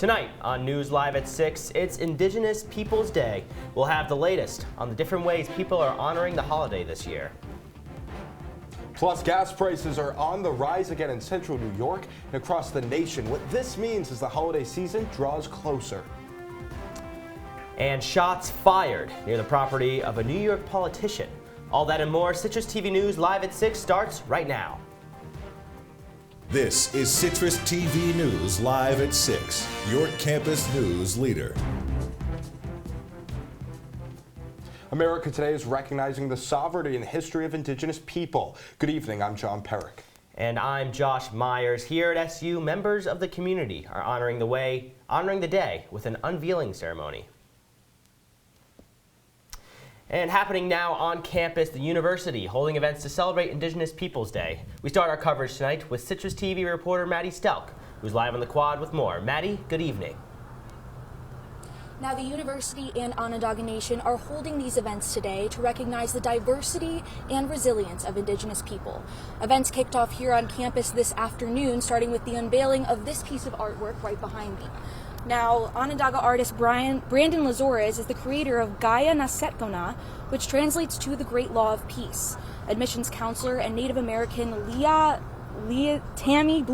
Tonight on News Live at 6, it's Indigenous Peoples Day. We'll have the latest on the different ways people are honoring the holiday this year. Plus, gas prices are on the rise again in central New York and across the nation. What this means is the holiday season draws closer. And shots fired near the property of a New York politician. All that and more. Citrus TV News Live at 6 starts right now. This is Citrus TV News Live at 6, your campus news leader. America today is recognizing the sovereignty and history of Indigenous people. Good evening, I'm John Perik. And I'm Josh Meyers. Here at SU, members of the community are honoring the day with an unveiling ceremony. And happening now on campus, the university holding events to celebrate Indigenous Peoples Day. We start our coverage tonight with Citrus TV reporter Maddie Stelk, who's live on the quad with more. Maddie, good evening. Now, the university and Onondaga Nation are holding these events today to recognize the diversity and resilience of Indigenous people. Events kicked off here on campus this afternoon, starting with the unveiling of this piece of artwork right behind me. Now, Onondaga artist Brandon Lazores is the creator of Gaia Nasetkona, which translates to the Great Law of Peace. Admissions counselor and Native American Tammy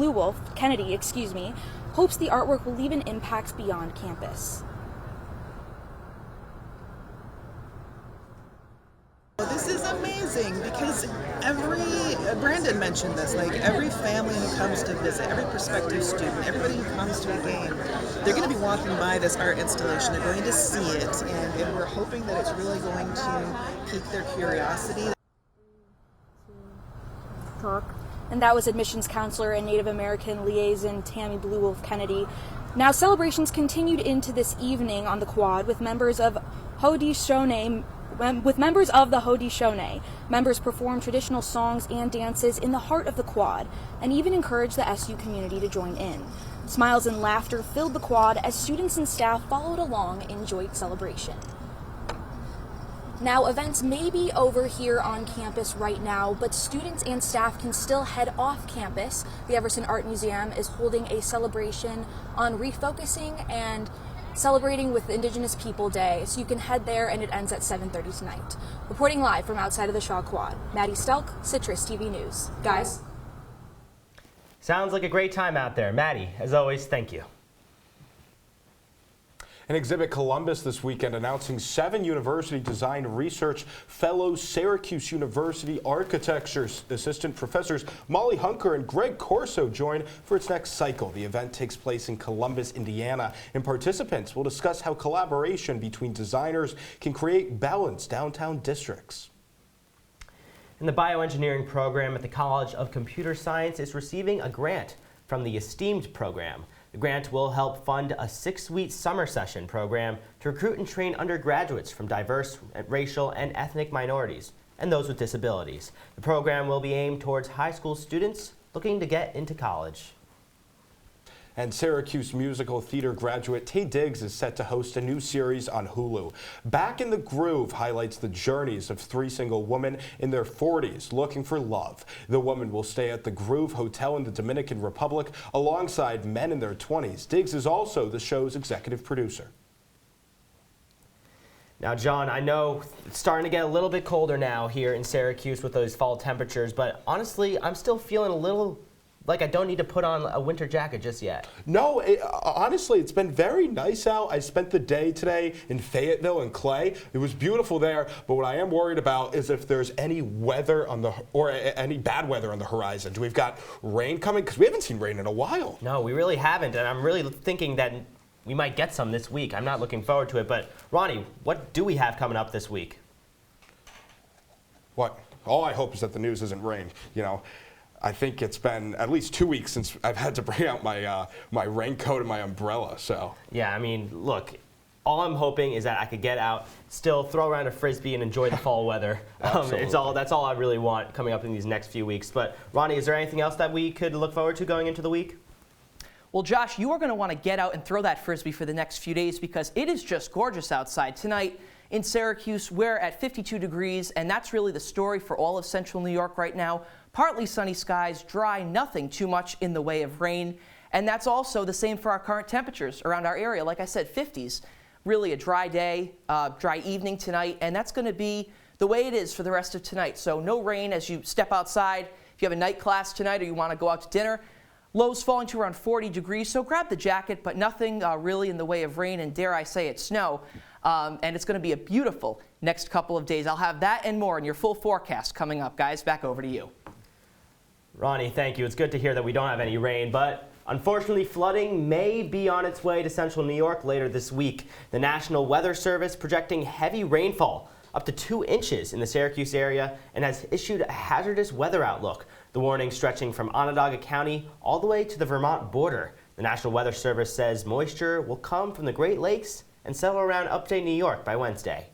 Kennedy, hopes the artwork will leave an impact beyond campus. This is amazing because Brandon mentioned this, like every family who comes to visit, every prospective student, everybody who comes to a game, they're going to be walking by this art installation, they're going to see it, and we're hoping that it's really going to pique their curiosity. And that was admissions counselor and Native American liaison Tammy Kennedy. Now, celebrations continued into this evening on the quad with members of the Haudenosaunee. Members performed traditional songs and dances in the heart of the quad and even encouraged the SU community to join in. Smiles and laughter filled the quad as students and staff followed along in joint celebration. Now, events may be over here on campus right now, but students and staff can still head off campus. The Everson Art Museum is holding a celebration on refocusing and celebrating with Indigenous People Day, so you can head there, and it ends at 7:30 tonight. Reporting live from outside of the Shaw Quad, Maddie Stelk, Citrus TV News. Guys? Sounds like a great time out there. Maddie, as always, thank you. An exhibit Columbus this weekend announcing 7 university-designed research fellows, Syracuse University architecture assistant professors Molly Hunker and Greg Corso join for its next cycle. The event takes place in Columbus, Indiana, and participants will discuss how collaboration between designers can create balanced downtown districts. And the bioengineering program at the College of Computer Science is receiving a grant from the Esteemed program. The grant will help fund a 6-week summer session program to recruit and train undergraduates from diverse racial and ethnic minorities and those with disabilities. The program will be aimed towards high school students looking to get into college. And Syracuse musical theater graduate Taye Diggs is set to host a new series on Hulu. Back in the Groove highlights the journeys of 3 single women in their 40s looking for love. The woman will stay at the Groove Hotel in the Dominican Republic alongside men in their 20s. Diggs is also the show's executive producer. Now, John, I know it's starting to get a little bit colder now here in Syracuse with those fall temperatures, but honestly, I'm still feeling a little like I don't need to put on a winter jacket just yet. No, honestly, it's been very nice out. I spent the day today in Fayetteville and Clay. It was beautiful there, but what I am worried about is if there's any weather any bad weather on the horizon. Do we've got rain coming? Because we haven't seen rain in a while. No, we really haven't, and I'm really thinking that we might get some this week. I'm not looking forward to it, but Ronnie, what do we have coming up this week? What? All I hope is that the news isn't rain, you know. I think it's been at least 2 weeks since I've had to bring out my raincoat and my umbrella. So yeah, I mean, look, all I'm hoping is that I could get out, still throw around a frisbee and enjoy the fall weather. That's all I really want coming up in these next few weeks. But Ronnie, is there anything else that we could look forward to going into the week? Well, Josh, you are going to want to get out and throw that frisbee for the next few days because it is just gorgeous outside. Tonight in Syracuse, we're at 52 degrees, and that's really the story for all of central New York right now. Partly sunny skies, dry, nothing too much in the way of rain. And that's also the same for our current temperatures around our area. Like I said, 50s. Really a dry day, dry evening tonight, and that's going to be the way it is for the rest of tonight. So no rain as you step outside. If you have a night class tonight or you want to go out to dinner, lows falling to around 40 degrees, so grab the jacket, but nothing really in the way of rain and, dare I say it, snow. And it's going to be a beautiful next couple of days. I'll have that and more in your full forecast coming up. Guys, back over to you. Ronnie, thank you. It's good to hear that we don't have any rain, but unfortunately, flooding may be on its way to central New York later this week. The National Weather Service projecting heavy rainfall, up to 2 inches in the Syracuse area, and has issued a hazardous weather outlook. The warning stretching from Onondaga County all the way to the Vermont border. The National Weather Service says moisture will come from the Great Lakes and settle around upstate New York by Wednesday.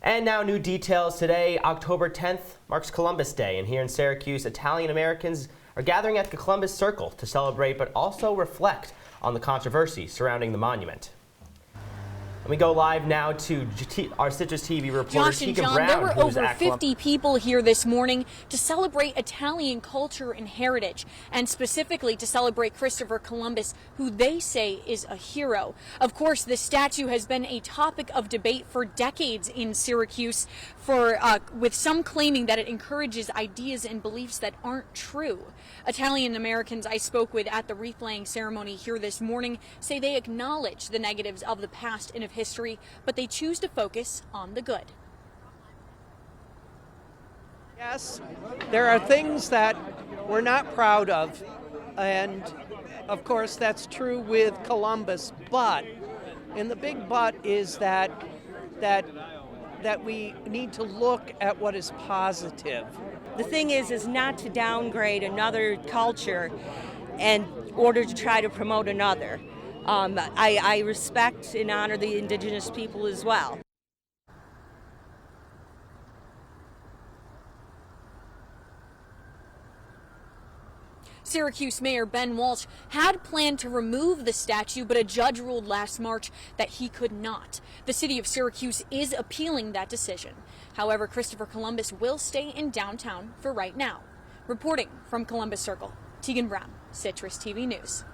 And now new details today. October 10th marks Columbus Day, and here in Syracuse, Italian Americans are gathering at the Columbus Circle to celebrate but also reflect on the controversy surrounding the monument. And we go live now to our Citrus TV reporter, Josh and Teagan John, Brown. there were over 50 people here this morning to celebrate Italian culture and heritage, and specifically to celebrate Christopher Columbus, who they say is a hero. Of course, this statue has been a topic of debate for decades in Syracuse, with some claiming that it encourages ideas and beliefs that aren't true. Italian Americans I spoke with at the wreath-laying ceremony here this morning say they acknowledge the negatives of the past and of history, but they choose to focus on the good. Yes, there are things that we're not proud of, and of course that's true with Columbus, but, and the big but is that we need to look at what is positive. The thing is not to downgrade another culture in order to try to promote another. I respect and honor the Indigenous people as well. Syracuse Mayor Ben Walsh had planned to remove the statue, but a judge ruled last March that he could not. The city of Syracuse is appealing that decision. However, Christopher Columbus will stay in downtown for right now. Reporting from Columbus Circle, Teagan Brown, Citrus TV News.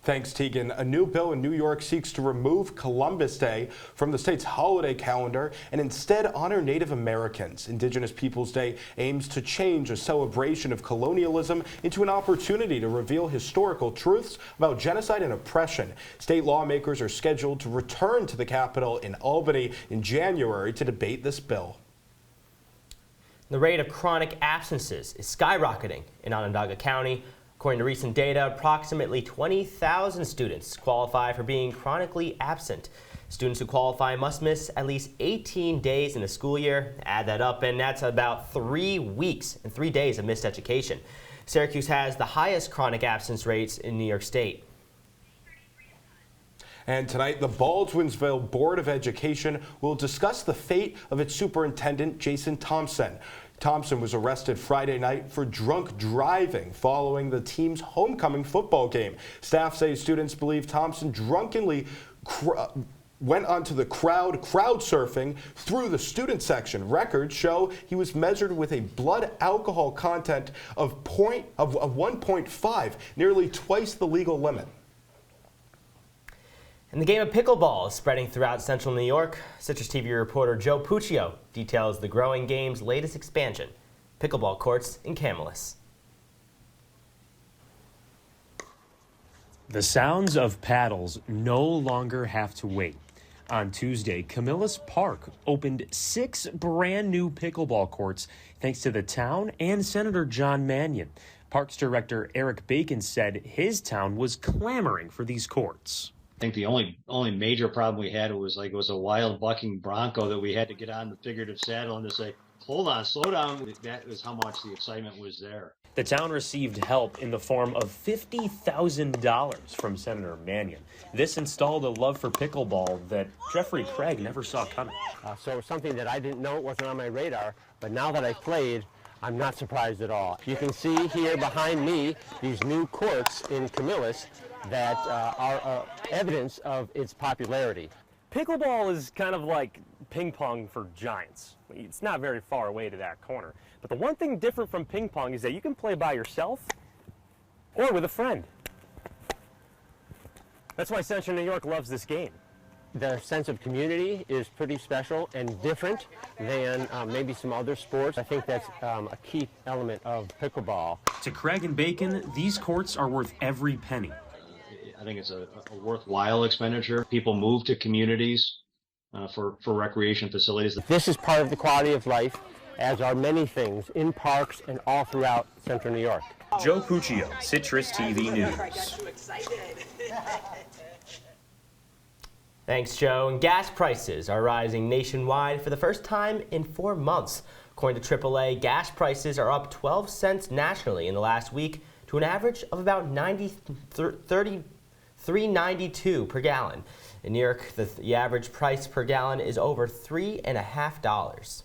Thanks, Teagan. A new bill in New York seeks to remove Columbus Day from the state's holiday calendar and instead honor Native Americans. Indigenous Peoples Day aims to change a celebration of colonialism into an opportunity to reveal historical truths about genocide and oppression. State lawmakers are scheduled to return to the Capitol in Albany in January to debate this bill. The rate of chronic absences is skyrocketing in Onondaga County. According to recent data, approximately 20,000 students qualify for being chronically absent. Students who qualify must miss at least 18 days in a school year. Add that up, and that's about 3 weeks and 3 days of missed education. Syracuse has the highest chronic absence rates in New York State. And tonight, the Baldwinsville Board of Education will discuss the fate of its superintendent, Jason Thompson. Thompson was arrested Friday night for drunk driving following the team's homecoming football game. Staff say students believe Thompson drunkenly went onto the crowd surfing through the student section. Records show he was measured with a blood alcohol content of 1.5, nearly twice the legal limit. And the game of pickleball is spreading throughout central New York. Citrus TV reporter Joe Puccio details the growing game's latest expansion, pickleball courts in Camillus. The sounds of paddles no longer have to wait. On Tuesday, Camillus Park opened 6 brand new pickleball courts thanks to the town and Senator John Mannion. Parks Director Eric Bacon said his town was clamoring for these courts. I think the only major problem we had was a wild bucking bronco that we had to get on the figurative saddle and to say, hold on, slow down. That was how much the excitement was there. The town received help in the form of $50,000 from Senator Mannion. This installed a love for pickleball that Jeffrey Craig never saw coming. So something that I didn't know, it wasn't on my radar, but now that I've played, I'm not surprised at all. You can see here behind me these new courts in Camillus that are evidence of its popularity. Pickleball is kind of like ping pong for giants. It's not very far away to that corner. But the one thing different from ping pong is that you can play by yourself or with a friend. That's why Central New York loves this game. The sense of community is pretty special and different than maybe some other sports. I think that's a key element of pickleball. To Craig and Bacon, these courts are worth every penny. I think it's a worthwhile expenditure. People move to communities for recreation facilities. This is part of the quality of life, as are many things in parks and all throughout Central New York. Joe Puccio, Citrus TV News. Thanks, Joe. And gas prices are rising nationwide for the first time in 4 months. According to AAA, gas prices are up 12 cents nationally in the last week to an average of about $3.92 per gallon. In New York, the average price per gallon is over $3.50.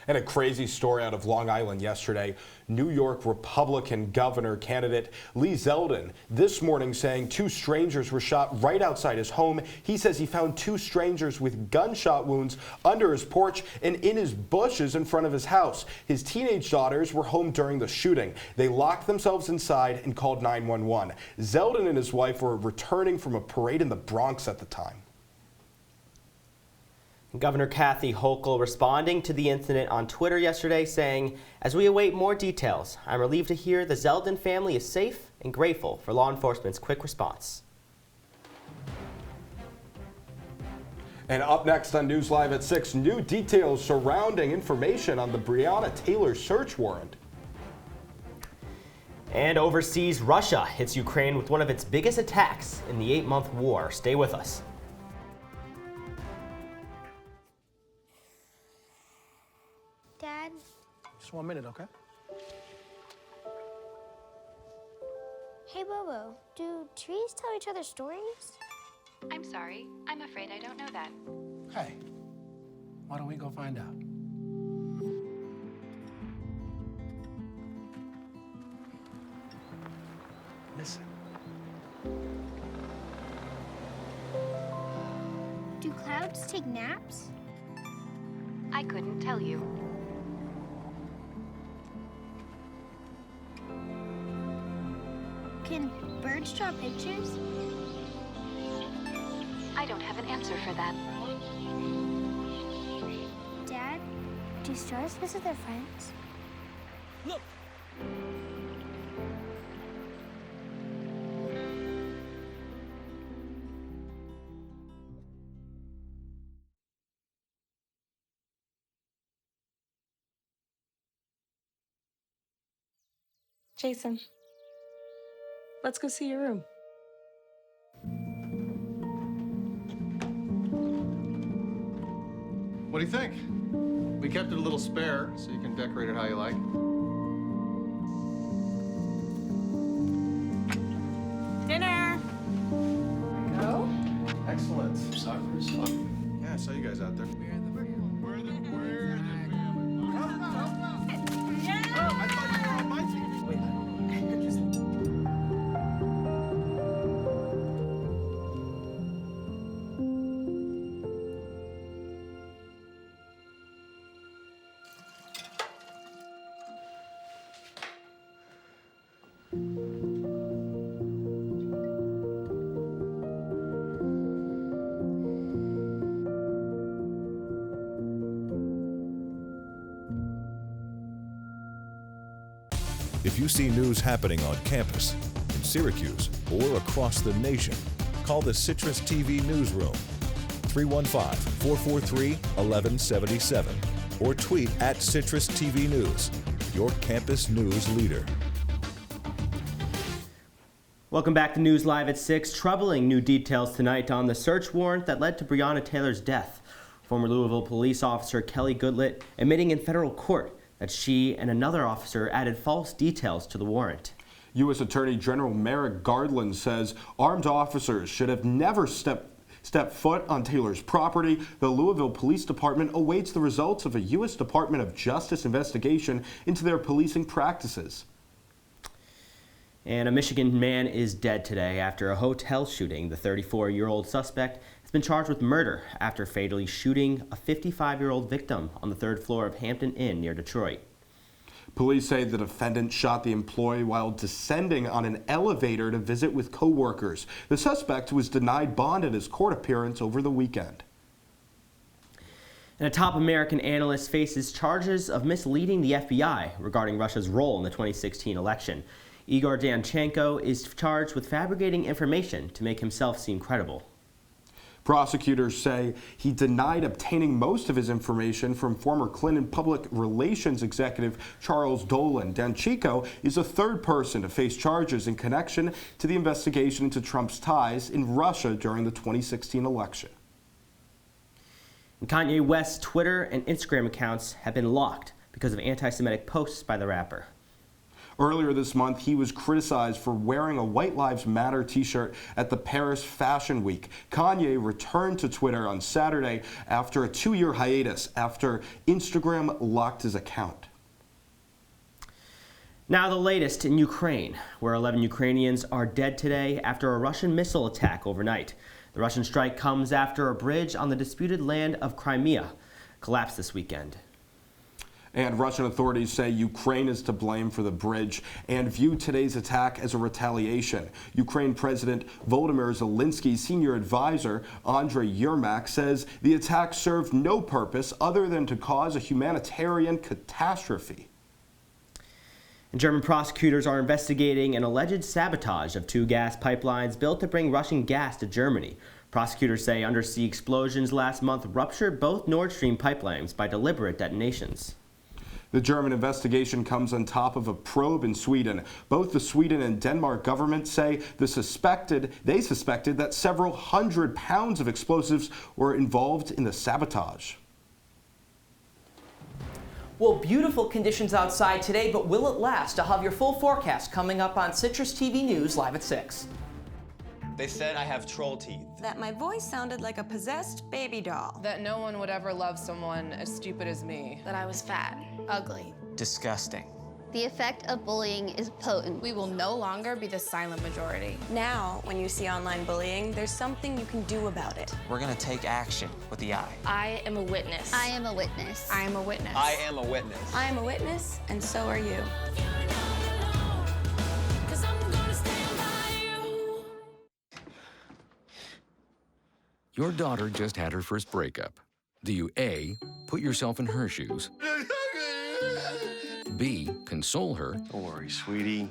And a crazy story out of Long Island yesterday. New York Republican governor candidate Lee Zeldin this morning saying 2 strangers were shot right outside his home. He says he found 2 strangers with gunshot wounds under his porch and in his bushes in front of his house. His teenage daughters were home during the shooting. They locked themselves inside and called 911. Zeldin and his wife were returning from a parade in the Bronx at the time. Governor Kathy Hochul responding to the incident on Twitter yesterday saying, "As we await more details, I'm relieved to hear the Zeldin family is safe and grateful for law enforcement's quick response." And up next on News Live at 6, new details surrounding information on the Breonna Taylor search warrant. And overseas, Russia hits Ukraine with one of its biggest attacks in the 8-month war. Stay with us. Dad? Just 1 minute, okay? Hey, Bobo, do trees tell each other stories? I'm sorry. I'm afraid I don't know that. Hey, why don't we go find out? Listen. Do clouds take naps? I couldn't tell you. Can birds draw pictures? I don't have an answer for that. Dad, do stars visit their friends? Look! Jason, let's go see your room. What do you think? We kept it a little spare, so you can decorate it how you like. Dinner! Go? Excellent. Soccer is fun. Yeah, I saw you guys out there. If you see news happening on campus, in Syracuse, or across the nation, call the Citrus TV newsroom, 315-443-1177, or tweet at Citrus TV News, your campus news leader. Welcome back to News Live at 6. Troubling new details tonight on the search warrant that led to Breonna Taylor's death. Former Louisville police officer Kelly Goodlett admitting in federal court that she and another officer added false details to the warrant. U.S. Attorney General Merrick Garland says armed officers should have never stepped foot on Taylor's property. The Louisville Police Department awaits the results of a U.S. Department of Justice investigation into their policing practices. And a Michigan man is dead today after a hotel shooting. The 34-year-old suspect has been charged with murder after fatally shooting a 55-year-old victim on the 3rd floor of Hampton Inn near Detroit. Police say the defendant shot the employee while descending on an elevator to visit with co-workers. The suspect was denied bond at his court appearance over the weekend. And a top American analyst faces charges of misleading the FBI regarding Russia's role in the 2016 election. Igor Danchenko is charged with fabricating information to make himself seem credible. Prosecutors say he denied obtaining most of his information from former Clinton public relations executive Charles Dolan. Danchenko is the 3rd person to face charges in connection to the investigation into Trump's ties in Russia during the 2016 election. And Kanye West's Twitter and Instagram accounts have been locked because of anti-Semitic posts by the rapper. Earlier this month, he was criticized for wearing a White Lives Matter t-shirt at the Paris Fashion Week. Kanye returned to Twitter on Saturday after a 2-year hiatus after Instagram locked his account. Now the latest in Ukraine, where 11 Ukrainians are dead today after a Russian missile attack overnight. The Russian strike comes after a bridge on the disputed land of Crimea collapsed this weekend. And Russian authorities say Ukraine is to blame for the bridge and view today's attack as a retaliation. Ukraine President Volodymyr Zelensky's senior advisor, Andriy Yermak, says the attack served no purpose other than to cause a humanitarian catastrophe. And German prosecutors are investigating an alleged sabotage of 2 gas pipelines built to bring Russian gas to Germany. Prosecutors say undersea explosions last month ruptured both Nord Stream pipelines by deliberate detonations. The German investigation comes on top of a probe in Sweden. Both the Sweden and Denmark governments say they suspected that several hundred pounds of explosives were involved in the sabotage. Well, beautiful conditions outside today, but will it last? I'll have your full forecast coming up on Citrus TV News live at 6. They said I have troll teeth. That my voice sounded like a possessed baby doll. That no one would ever love someone as stupid as me. That I was fat, ugly. Disgusting. The effect of bullying is potent. We will no longer be the silent majority. Now, when you see online bullying, there's something you can do about it. We're gonna take action with the I. I am a witness. I am a witness. I am a witness. I am a witness. I am a witness, and so are you. Your daughter just had her first breakup. Do you A, put yourself in her shoes? B, console her? Don't worry, sweetie.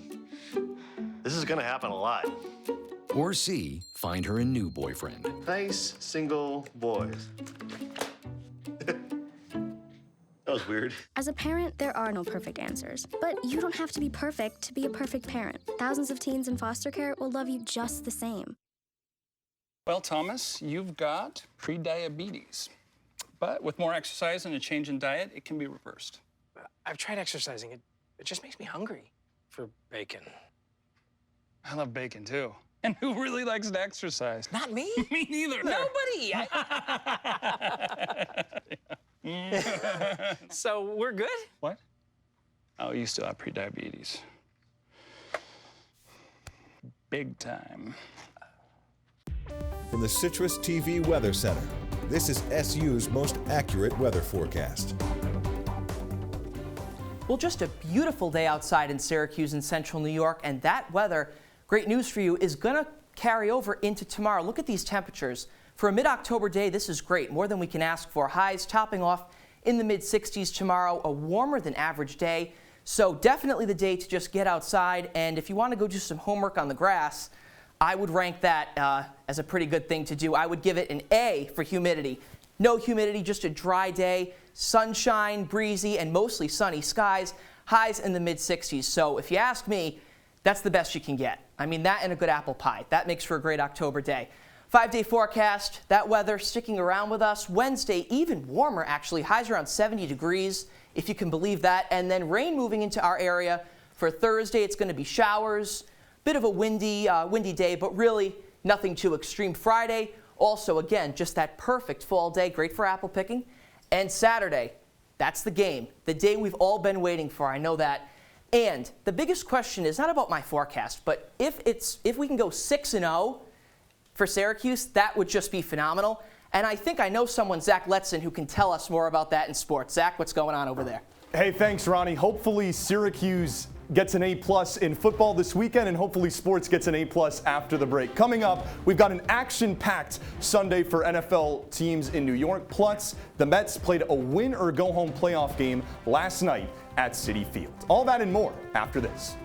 This is gonna happen a lot. Or C, find her a new boyfriend? Nice, single boys. That was weird. As a parent, there are no perfect answers. But you don't have to be perfect to be a perfect parent. Thousands of teens in foster care will love you just the same. Well, Thomas, you've got pre-diabetes. But with more exercise and a change in diet, it can be reversed. I've tried exercising. It just makes me hungry for bacon. I love bacon, too. And who really likes to exercise? Not me. Me neither. Nobody. So we're good? What? Oh, you still have pre-diabetes. Big time. From the Citrus TV Weather Center, this is SU's most accurate weather forecast. Well, just a beautiful day outside in Syracuse and central New York, and that weather, great news for you, is going to carry over into tomorrow. Look at these temperatures. For a mid-October day, this is great, more than we can ask for. Highs topping off in the mid-60s tomorrow, a warmer than average day. So definitely the day to just get outside, and if you want to go do some homework on the grass, I would rank that as a pretty good thing to do. I would give it an A for humidity. No humidity, just a dry day, sunshine, breezy, and mostly sunny skies, highs in the mid-60s. So if you ask me, that's the best you can get. I mean, that and a good apple pie. That makes for a great October day. 5-day forecast, that weather sticking around with us. Wednesday, even warmer, actually. Highs around 70 degrees, if you can believe that. And then rain moving into our area. For Thursday, it's going to be showers. Bit of a windy day, but really nothing too extreme. Friday, also, again, just that perfect fall day, great for apple picking. And Saturday, that's the game, the day we've all been waiting for. I know that. And the biggest question is not about my forecast, but if we can go 6-0 for Syracuse, that would just be phenomenal. And I think I know someone, Zach Letson, who can tell us more about that in sports. Zach, what's going on over there? Hey, thanks, Ronnie. Hopefully Syracuse gets an A+ in football this weekend, and hopefully sports gets an A+ after the break. Coming up, we've got an action-packed Sunday for NFL teams in New York. Plus, the Mets played a win-or-go-home playoff game last night at Citi Field. All that and more after this.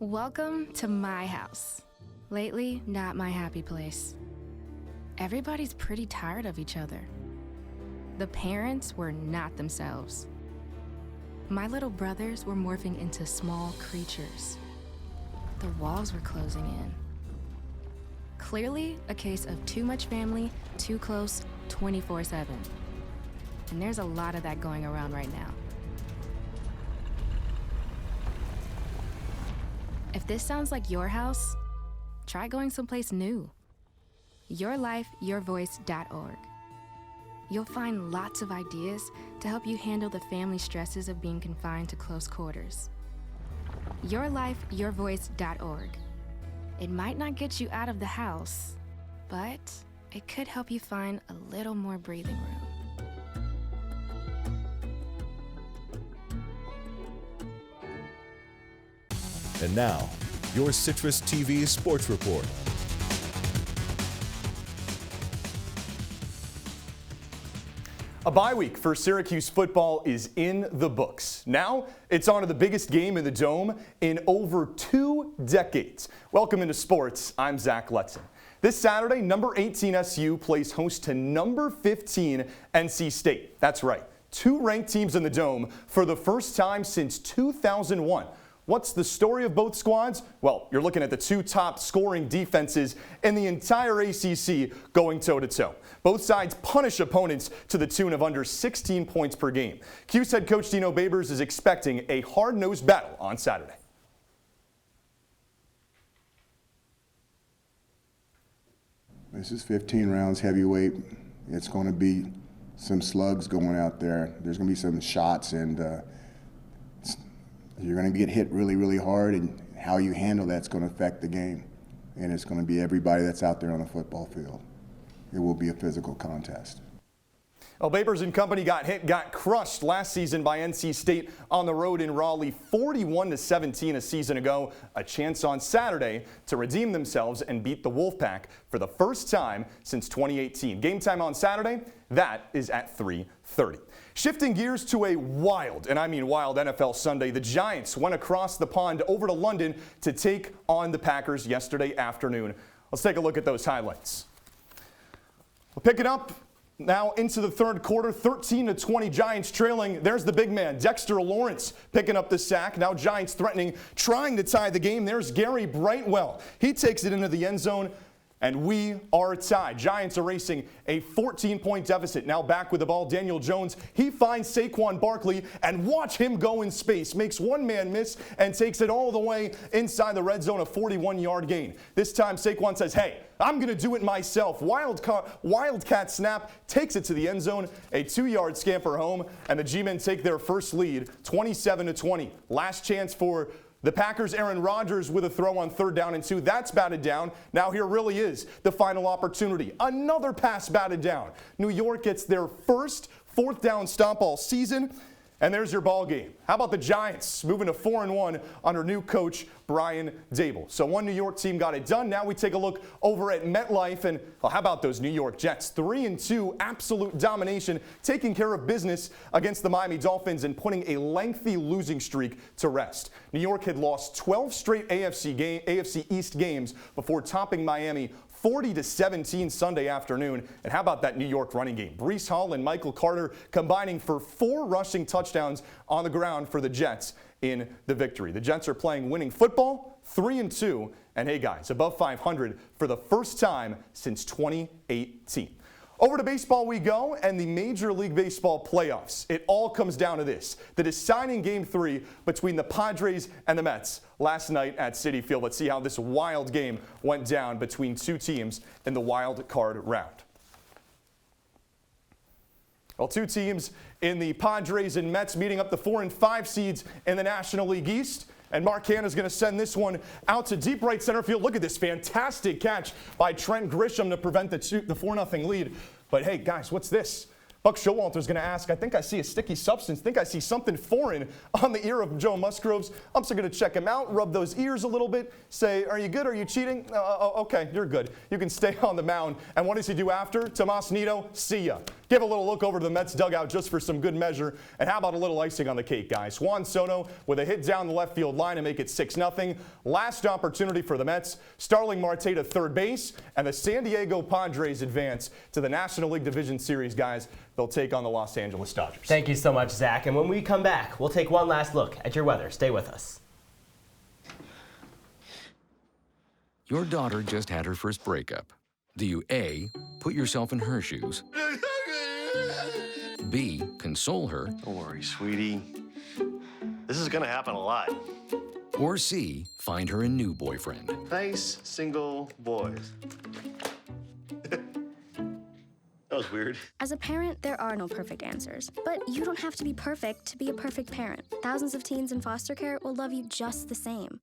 Welcome to my house. Lately, not my happy place. Everybody's pretty tired of each other. The parents were not themselves. My little brothers were morphing into small creatures. The walls were closing in. Clearly, a case of too much family, too close, 24/7. And there's a lot of that going around right now. If this sounds like your house, try going someplace new. YourLifeYourVoice.org. You'll find lots of ideas to help you handle the family stresses of being confined to close quarters. YourLifeYourVoice.org. It might not get you out of the house, but it could help you find a little more breathing room. And now, your Citrus TV Sports Report. A bye week for Syracuse football is in the books. Now, it's on to the biggest game in the Dome in over 2 decades. Welcome into sports. I'm Zach Letson. This Saturday, number 18 SU plays host to number 15 NC State. That's right, 2 ranked teams in the Dome for the first time since 2001. What's the story of both squads? Well, you're looking at the 2 top scoring defenses in the entire ACC going toe-to-toe. Both sides punish opponents to the tune of under 16 points per game. Cuse head coach Dino Babers is expecting a hard-nosed battle on Saturday. This is 15 rounds heavyweight. It's going to be some slugs going out there. There's going to be some shots, and you're going to get hit really, really hard, and how you handle that's going to affect the game. And it's going to be everybody that's out there on the football field. It will be a physical contest. Well, Babers and company got crushed last season by NC State on the road in Raleigh, 41-17 a season ago. A chance on Saturday to redeem themselves and beat the Wolfpack for the first time since 2018. Game time on Saturday, that is at 3:30. Shifting gears to a wild, and I mean wild, NFL Sunday, the Giants went across the pond over to London to take on the Packers yesterday afternoon. Let's take a look at those highlights. We'll pick it up now into the third quarter, 13-20 Giants trailing. There's the big man, Dexter Lawrence, picking up the sack. Now Giants threatening, trying to tie the game. There's Gary Brightwell. He takes it into the end zone, and we are tied. Giants are racing a 14-point deficit. Now back with the ball, Daniel Jones. He finds Saquon Barkley, and watch him go in space. Makes one man miss and takes it all the way inside the red zone, a 41-yard gain. This time Saquon says, hey, I'm going to do it myself. Wildcat snap, takes it to the end zone, a 2-yard scamper home, and the G-men take their first lead, 27-20. Last chance for the Packers. Aaron Rodgers with a throw on 3rd down and 2. That's batted down. Now here really is the final opportunity. Another pass batted down. New York gets their first 4th down stop all season. And there's your ball game. How about the Giants moving to 4-1 under new coach Brian Daboll? So one New York team got it done. Now we take a look over at MetLife, and well, how about those New York Jets? 3-2, absolute domination, taking care of business against the Miami Dolphins and putting a lengthy losing streak to rest. New York had lost 12 straight AFC East games before topping Miami 40-17 Sunday afternoon. And how about that New York running game? Breece Hall and Michael Carter combining for 4 rushing touchdowns on the ground for the Jets in the victory. The Jets are playing winning football, 3-2, and hey guys, above 500 for the first time since 2018. Over to baseball we go, and the Major League Baseball playoffs. It all comes down to this: the deciding Game 3 between the Padres and the Mets last night at Citi Field. Let's see how this wild game went down between two teams in the wild card round. Well, two teams in the Padres and Mets meeting up the 4 and 5 seeds in the National League East. And Mark Hanna's going to send this one out to deep right center field. Look at this fantastic catch by Trent Grisham to prevent the 4-0 lead. But hey, guys, what's this? Buck Showalter's going to ask, I think I see a sticky substance. I think I see something foreign on the ear of Joe Musgroves. Umps are going to check him out, rub those ears a little bit, say, are you good? Are you cheating? Okay, you're good. You can stay on the mound. And what does he do after? Tomas Nido, see ya. Give a little look over to the Mets dugout just for some good measure. And how about a little icing on the cake, guys? Juan Soto with a hit down the left field line to make it 6-0. Last opportunity for the Mets. Starling Marte to third base. And the San Diego Padres advance to the National League Division Series, guys. They'll take on the Los Angeles Dodgers. Thank you so much, Zach. And when we come back, we'll take one last look at your weather. Stay with us. Your daughter just had her first breakup. Do you A, put yourself in her shoes? B, console her? Don't worry, sweetie. This is gonna happen a lot. Or C, find her a new boyfriend? Nice, single boys. That was weird. As a parent, there are no perfect answers. But you don't have to be perfect to be a perfect parent. Thousands of teens in foster care will love you just the same.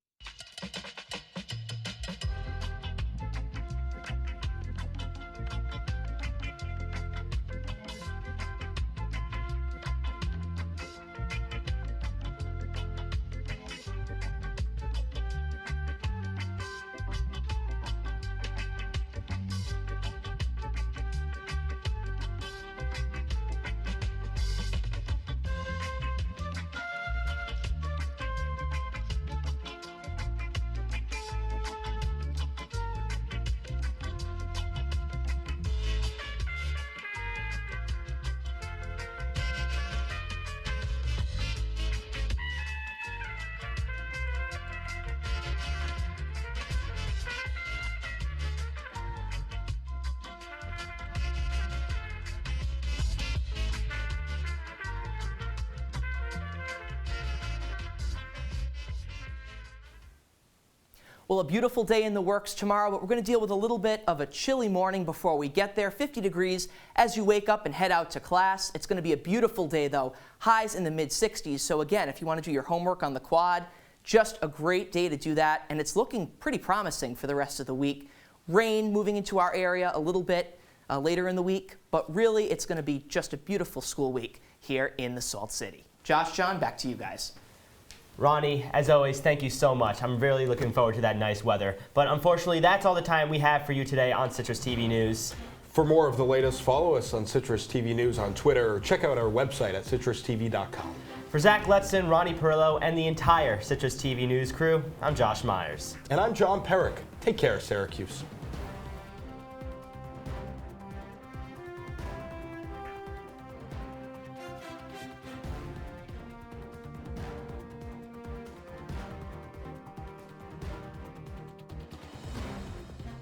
Well, a beautiful day in the works tomorrow, but we're going to deal with a little bit of a chilly morning before we get there. 50 degrees as you wake up and head out to class. It's going to be a beautiful day, though. Highs in the mid-60s. So again, if you want to do your homework on the quad, just a great day to do that. And it's looking pretty promising for the rest of the week. Rain moving into our area a little bit later in the week, but really it's going to be just a beautiful school week here in the Salt City. Josh, John, back to you guys. Ronnie, as always, thank you so much. I'm really looking forward to that nice weather. But unfortunately, that's all the time we have for you today on Citrus TV News. For more of the latest, follow us on Citrus TV News on Twitter or check out our website at citrustv.com. For Zach Letson, Ronnie Perillo, and the entire Citrus TV News crew, I'm Josh Meyers. And I'm John Perik. Take care, Syracuse.